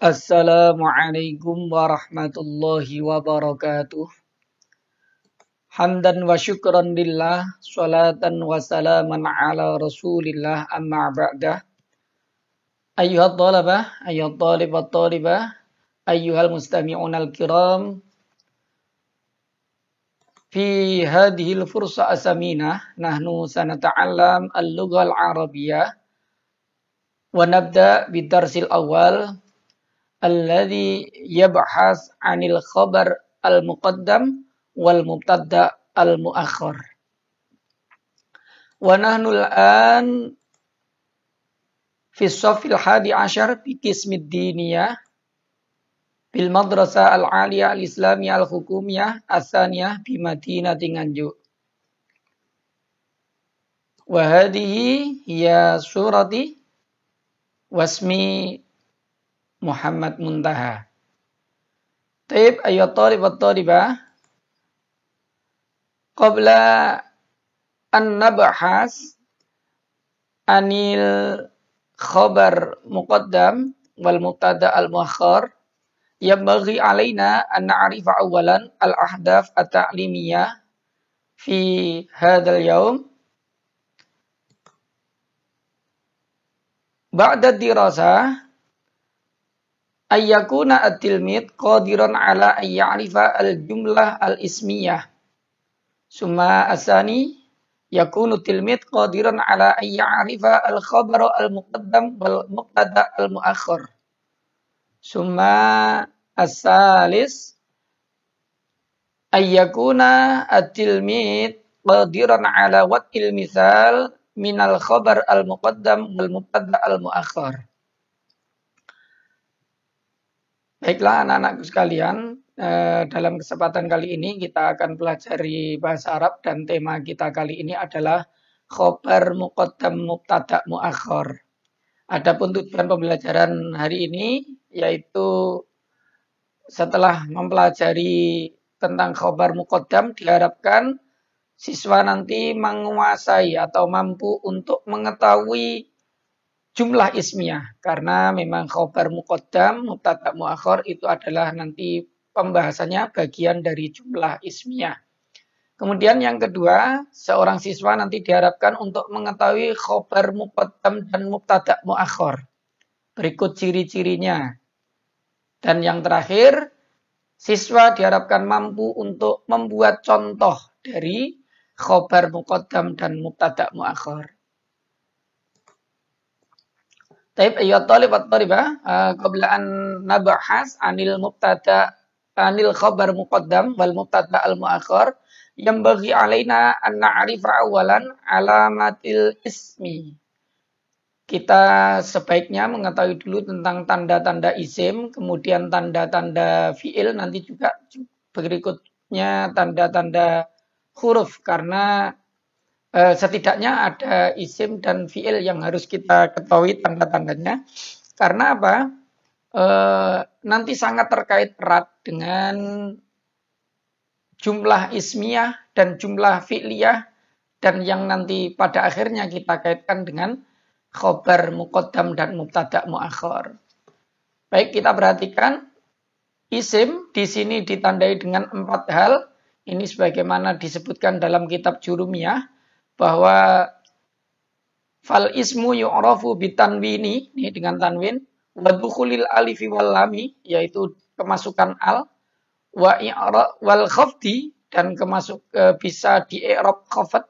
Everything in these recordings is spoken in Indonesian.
Assalamualaikum warahmatullahi wabarakatuh. Hamdan wa syukran lillah, salatan wa salaman ala rasulillah, amma ba'dah. Ayyuhat talabah, ayyuhat talibat talibah, ayyuhal mustami'un al-kiram. Fi hadhil fursa asaminah, nahnu sanata'allam al-lugha al-arabiyyah. Wa nabda bidarsil awal. Alladhi yabhas 'anil khabar al-muqaddam wal mubtada' al-muakhkhar. Wa nahnu al-an fi as-saffil 11 fi qismid diniyah bil madrasah al-'aliyah al-islamiyah al-hukumiyah as-saniyah bi Madinati Nganjuk. Wa hadhihi hiya surati wasmi Muhammad Muntaha. Taib ayyat talib wa talibah, qabla an nabahas anil khabar muqaddam wal mubtada al muakhkhar, yambaghi alaina an na'rifa awalan al ahdaf at-ta'limiyah fi hadzal yaum. Ba'da dirasah ayyakuna at-tilmid qadiran ala an ya'rifa al-jumlah al-ismiyah. Summa asani yakunu tilmid qadiran ala an ya'rifa al-khabar al-muqaddam wal mubtada al-muakhkhar. Summa as-salis ayyakuna at-tilmid qadiran ala wat'il misal minal khabar al-muqaddam wal mubtada al-muakhkhar. Baiklah anak-anakku sekalian, dalam kesempatan kali ini kita akan pelajari bahasa Arab dan tema kita kali ini adalah khobar muqaddam mubtada muakhkhar. Adapun tujuan pembelajaran hari ini yaitu setelah mempelajari tentang khobar muqaddam diharapkan siswa nanti menguasai atau mampu untuk mengetahui jumlah ismiyah, karena memang khobar muqaddam, mubtada muakhkhar itu adalah nanti pembahasannya bagian dari jumlah ismiyah. Kemudian yang kedua, seorang siswa nanti diharapkan untuk mengetahui khobar muqaddam dan mubtada muakhkhar. Berikut ciri-cirinya. Dan yang terakhir, siswa diharapkan mampu untuk membuat contoh dari khobar muqaddam dan mubtada muakhkhar. Taib ayyuhat talib wa talibah, qabla an nabahas anil mubtada anil khabar muqaddam wal mubtada al muakhkhar, yambaghi alaina an na'rifa awalan alamatil ismi. Kita sebaiknya mengetahui dulu tentang tanda-tanda isim, kemudian tanda-tanda fiil, nanti juga berikutnya tanda-tanda huruf, karena setidaknya ada isim dan fiil yang harus kita ketahui tanda-tandanya. Karena apa? Nanti sangat terkait erat dengan jumlah ismiyah dan jumlah fi'liyah, dan yang nanti pada akhirnya kita kaitkan dengan khobar muqaddam dan mubtada muakhkhar. Baik, kita perhatikan isim di sini ditandai dengan 4 hal. Ini sebagaimana disebutkan dalam kitab Jurumiyah, bahwa fal ismu yu'rafu bitanwini, ini dengan tanwin, wa dukhulil alifi wal lami, yaitu kemasukan al, wa i'ra wal khafdi, dan bisa di i'rab khafat.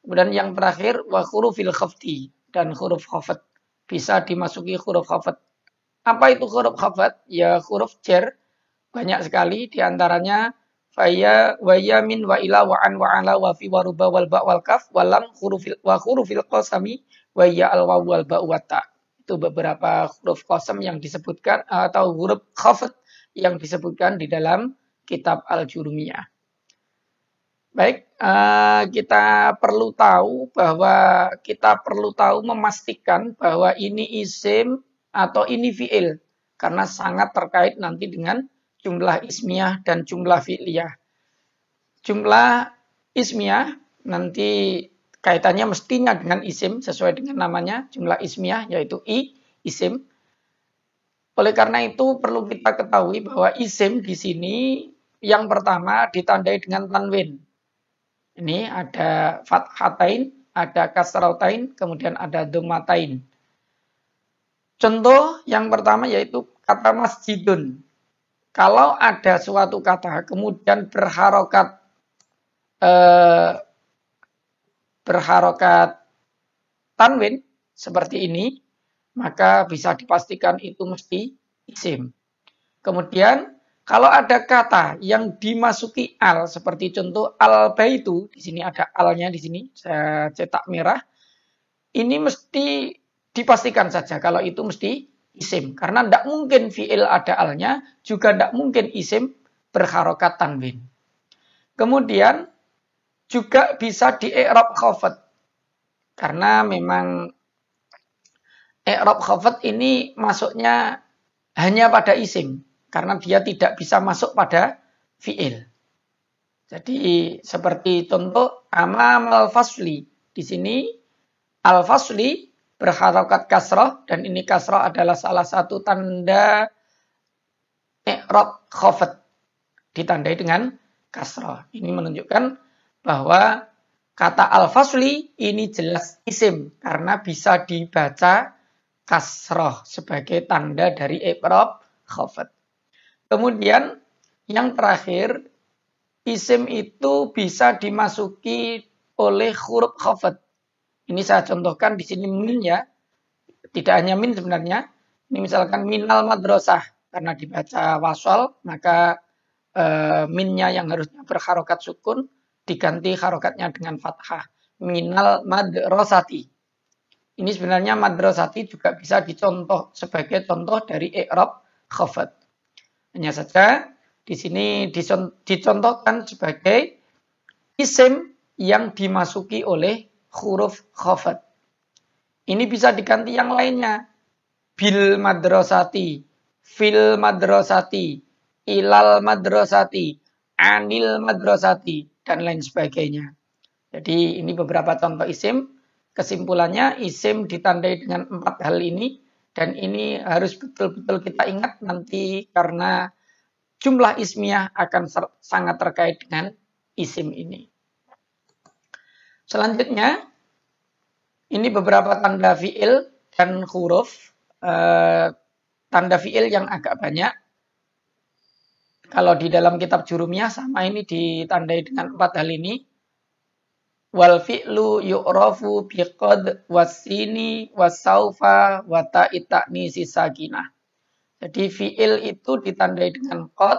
Kemudian yang terakhir wa hurufil khafdi, dan huruf khafat bisa dimasuki huruf khafat. Apa itu huruf khafat? Ya huruf jar, banyak sekali, diantaranya faya wa yamin wa ila wa an wa ala wa fi wa ruba wal ba wal kaf walam hurufil qasami wa ya al waw wal ba wa ta. Itu beberapa huruf qasam yang disebutkan atau huruf khafat yang disebutkan di dalam kitab Al-Jurumiyah. Baik, kita perlu tahu memastikan bahwa ini isim atau ini fiil, karena sangat terkait nanti dengan jumlah ismiyah dan jumlah fi'liyah. Jumlah ismiyah nanti kaitannya mestinya dengan isim sesuai dengan namanya, jumlah ismiyah yaitu isim. Oleh karena itu perlu kita ketahui bahwa isim di sini yang pertama ditandai dengan tanwin. Ini ada fathatain, ada kasratain, kemudian ada dhammatain. Contoh yang pertama yaitu kata masjidun. Kalau ada suatu kata kemudian berharokat tanwin seperti ini, maka bisa dipastikan itu mesti isim. Kemudian kalau ada kata yang dimasuki al seperti contoh al-baitu, di sini ada alnya di sini saya cetak merah. Ini mesti dipastikan saja kalau itu mesti isim karena tidak mungkin fiil ada alnya, juga tidak mungkin isim berharokat tanwin. Kemudian juga bisa di i'rab khafad. Karena memang i'rab khafad ini masuknya hanya pada isim karena dia tidak bisa masuk pada fiil. Jadi seperti contoh amam al-fasli. Di sini al-fasli berharokat kasrah dan ini kasrah adalah salah satu tanda i'rab khafad. Ditandai dengan kasrah. Ini menunjukkan bahwa kata al-fasli ini jelas isim karena bisa dibaca kasrah sebagai tanda dari i'rab khafad. Kemudian yang terakhir, isim itu bisa dimasuki oleh huruf khafad. Ini saya contohkan di sini min ya. Tidak hanya min sebenarnya. Ini misalkan minal madrasah karena dibaca wasal, maka minnya yang harusnya berharokat sukun diganti harokatnya dengan fathah. Minal madrasati. Ini sebenarnya madrasati juga bisa dicontoh sebagai contoh dari i'rab khafad. Hanya saja di sini dicontohkan sebagai isim yang dimasuki oleh huruf khafad. Ini bisa diganti yang lainnya. Bil madrasati, fil madrasati, ilal madrasati, anil madrasati, dan lain sebagainya. Jadi ini beberapa contoh isim. Kesimpulannya isim ditandai dengan 4 hal ini. Dan ini harus betul-betul kita ingat nanti karena jumlah ismiyah akan sangat terkait dengan isim ini. Selanjutnya, ini beberapa tanda fi'il dan huruf. Tanda fi'il yang agak banyak. Kalau di dalam kitab Jurumiyah sama ini ditandai dengan 4 hal ini. Wal fi'lu yu'rafu biqad wasini wasaufa wa ta'ita'nisi sakinah. Jadi fi'il itu ditandai dengan qad,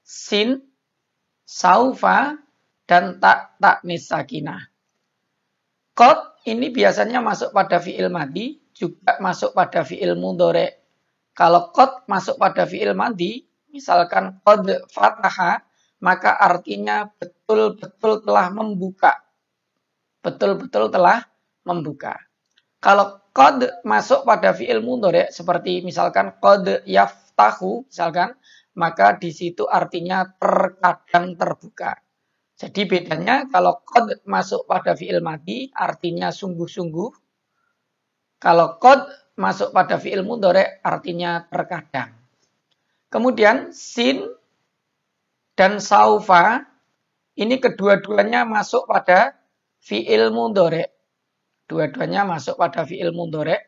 sin, saufa, dan ta'nis sakinah. Qad ini biasanya masuk pada fi'il madhi, juga masuk pada fi'il mudhari'. Kalau qad masuk pada fi'il madhi, misalkan qad fataha, maka artinya betul-betul telah membuka. Betul-betul telah membuka. Kalau qad masuk pada fi'il mudhari' seperti misalkan qad yaftahu misalkan, maka di situ artinya terkadang terbuka. Jadi bedanya kalau qad masuk pada fi'il madhi artinya sungguh-sungguh. Kalau qad masuk pada fi'il mudhari' artinya terkadang. Kemudian sin dan saufa ini kedua-duanya masuk pada fi'il mudhari'. Dua-duanya masuk pada fi'il mudhari'.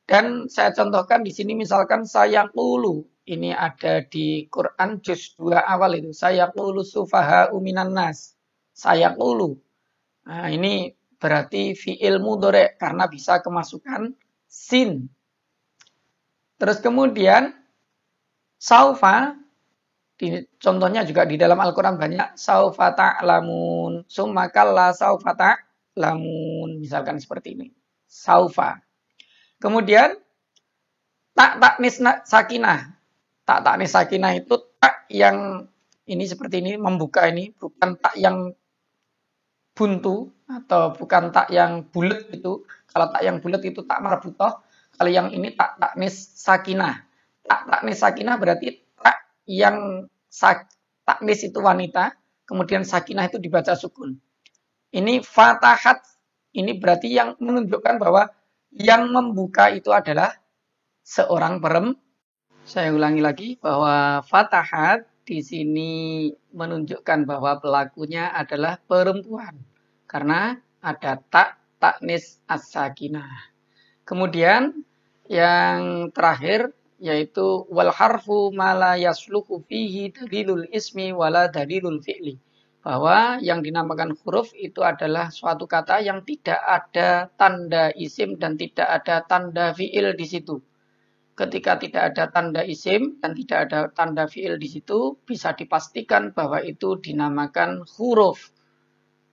Dan saya contohkan di sini misalkan sayaqulu. Ini ada di Quran juz 2 awal itu. Sayaqulu sufaha'u minan nas. Sayaqulu. Nah, ini berarti fi'il mudhari' karena bisa kemasukan sin. Terus kemudian saufa. Contohnya juga di dalam Al-Quran banyak. Saufa ta'lamun. Summa kalla saufa ta'lamun. Misalkan seperti ini. Saufa. Kemudian taknis sakinah. Taknis sakinah itu tak yang ini seperti ini. Membuka ini. Bukan tak yang buntu. Atau bukan tak yang bulat itu. Kalau tak yang bulat itu tak marbutoh. Kalau yang ini taknis sakinah. Taknis sakinah berarti yang taknis itu wanita, kemudian sakinah itu dibaca sukun. Ini fatahat, ini berarti yang menunjukkan bahwa yang membuka itu adalah seorang Saya ulangi lagi bahwa fatahat di sini menunjukkan bahwa pelakunya adalah perempuan. Karena ada taknis as-sakinah. Kemudian yang terakhir yaitu wal harfu mala yasluhu fihi dalilul ismi wala dalilul fi'li. Bahwa yang dinamakan huruf itu adalah suatu kata yang tidak ada tanda isim dan tidak ada tanda fi'il di situ. Ketika tidak ada tanda isim dan tidak ada tanda fi'il di situ, bisa dipastikan bahwa itu dinamakan huruf.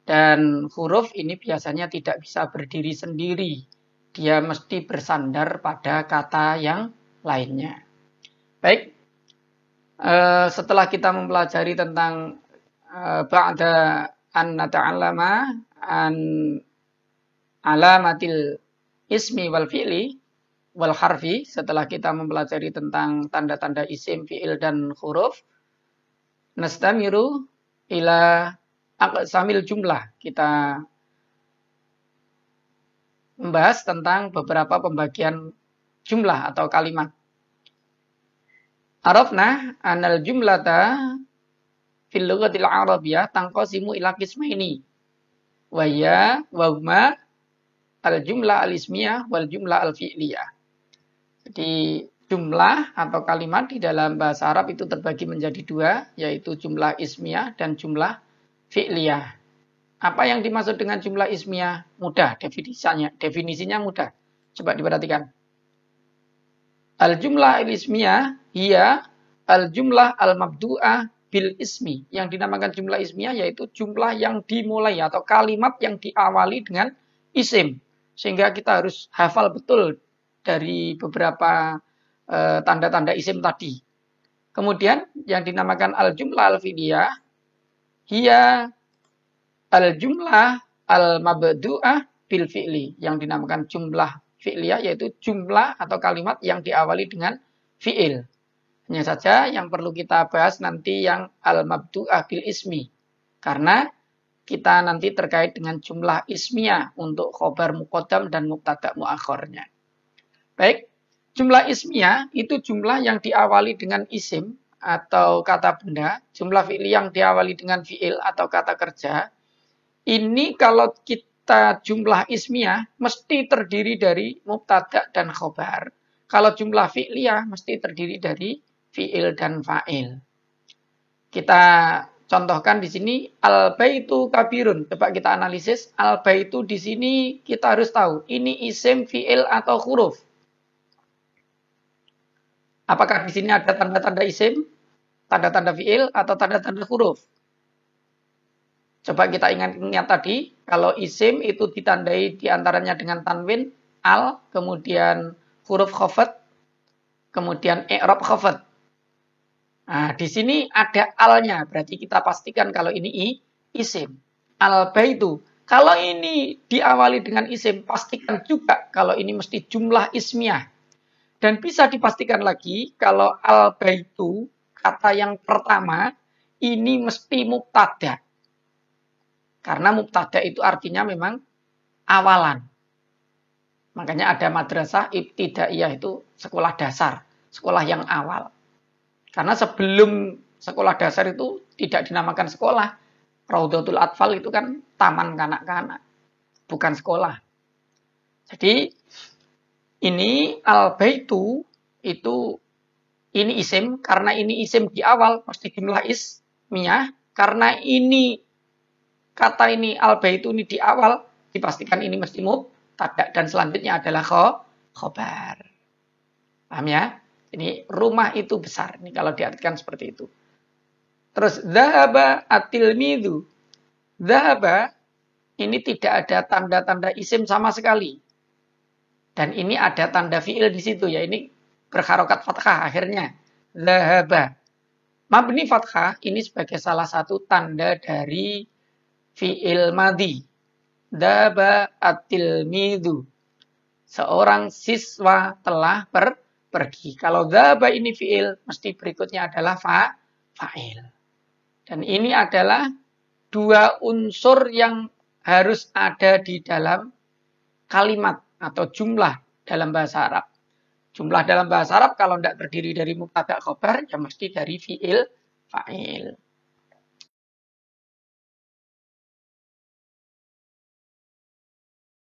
Dan huruf ini biasanya tidak bisa berdiri sendiri. Dia mesti bersandar pada kata yang lainnya. Baik, setelah kita mempelajari tentang ba'da an nata'allama an alamatil ismi wal fi'li wal harfi, setelah kita mempelajari tentang tanda-tanda isim, fi'il, dan huruf, nastamiru ila aqsamil jumlah. Kita membahas tentang beberapa pembagian jumlah atau kalimat. Arafna anal jumlata fil lughatil arabiyyah tanqasimu ila qismaini. Wa ya wa huma al jumlah al ismiyah wal jumlah al fi'liyah. Jadi jumlah atau kalimat di dalam bahasa Arab itu terbagi menjadi dua, yaitu jumlah ismiyah dan jumlah fi'liyah. Apa yang dimaksud dengan jumlah ismiyah? Mudah definisinya mudah. Coba diperhatikan. Al-jumlah al-ismiyah hiya al-jumlah al-mabdu'ah bil ismi. Yang dinamakan jumlah ismiyah yaitu jumlah yang dimulai atau kalimat yang diawali dengan isim. Sehingga kita harus hafal betul dari beberapa tanda-tanda isim tadi. Kemudian yang dinamakan al-jumlah al-fi'liyah hiya al-jumlah al-mabdu'ah bil fi'li. Yang dinamakan jumlah fi'liyah yaitu jumlah atau kalimat yang diawali dengan fi'il. Hanya saja yang perlu kita bahas nanti yang al-mabdu'ah bil ismi. Karena kita nanti terkait dengan jumlah ismiyah untuk khobar muqaddam dan mubtada muakhornya. Baik, jumlah ismiyah itu jumlah yang diawali dengan isim atau kata benda, jumlah fi'li yang diawali dengan fi'il atau kata kerja. Ini kalau kita jumlah ismiyah mesti terdiri dari mubtada dan khobar. Kalau jumlah fi'liyah mesti terdiri dari fi'il dan fa'il. Kita contohkan di sini al-baitu kabirun. Coba kita analisis. Al-baitu di sini kita harus tahu ini isim, fi'il atau huruf. Apakah di sini ada tanda-tanda isim, tanda-tanda fi'il, atau tanda-tanda huruf? Coba kita ingat tadi, kalau isim itu ditandai diantaranya dengan tanwin, al, kemudian huruf khafat, kemudian i'rab khafat. Nah, di sini ada alnya, berarti kita pastikan kalau ini isim. Al-baitu. Kalau ini diawali dengan isim, pastikan juga kalau ini mesti jumlah ismiyah. Dan bisa dipastikan lagi kalau al-baitu, kata yang pertama, ini mesti mubtada. Karena mubtada itu artinya memang awalan. Makanya ada madrasah ibtidaiyah itu sekolah dasar, sekolah yang awal. Karena sebelum sekolah dasar itu tidak dinamakan sekolah. Raudhatul Atfal itu kan taman kanak-kanak, bukan sekolah. Jadi ini al-baitu itu ini isim, karena ini isim di awal mesti jumlah ismiyah, karena ini kata ini al-baitu ini di awal dipastikan ini mesti mubtada dan selanjutnya adalah khobar. Paham ya? Ini rumah itu besar. Ini kalau diartikan seperti itu. Terus dzahaba at-tilmidhu. Dzahaba ini tidak ada tanda-tanda isim sama sekali. Dan ini ada tanda fi'il di situ ya. Ini berharokat fathah akhirnya. Dzahaba. Mabni fathah ini sebagai salah satu tanda dari fi'il madhi. Dzahaba at-tilmidhu. Seorang siswa telah pergi. Kalau dzahaba ini fi'il, mesti berikutnya adalah fa'il. Dan ini adalah dua unsur yang harus ada di dalam kalimat atau jumlah dalam bahasa Arab. Jumlah dalam bahasa Arab kalau tidak terdiri dari mubtada khobar, ya mesti dari fi'il fa'il.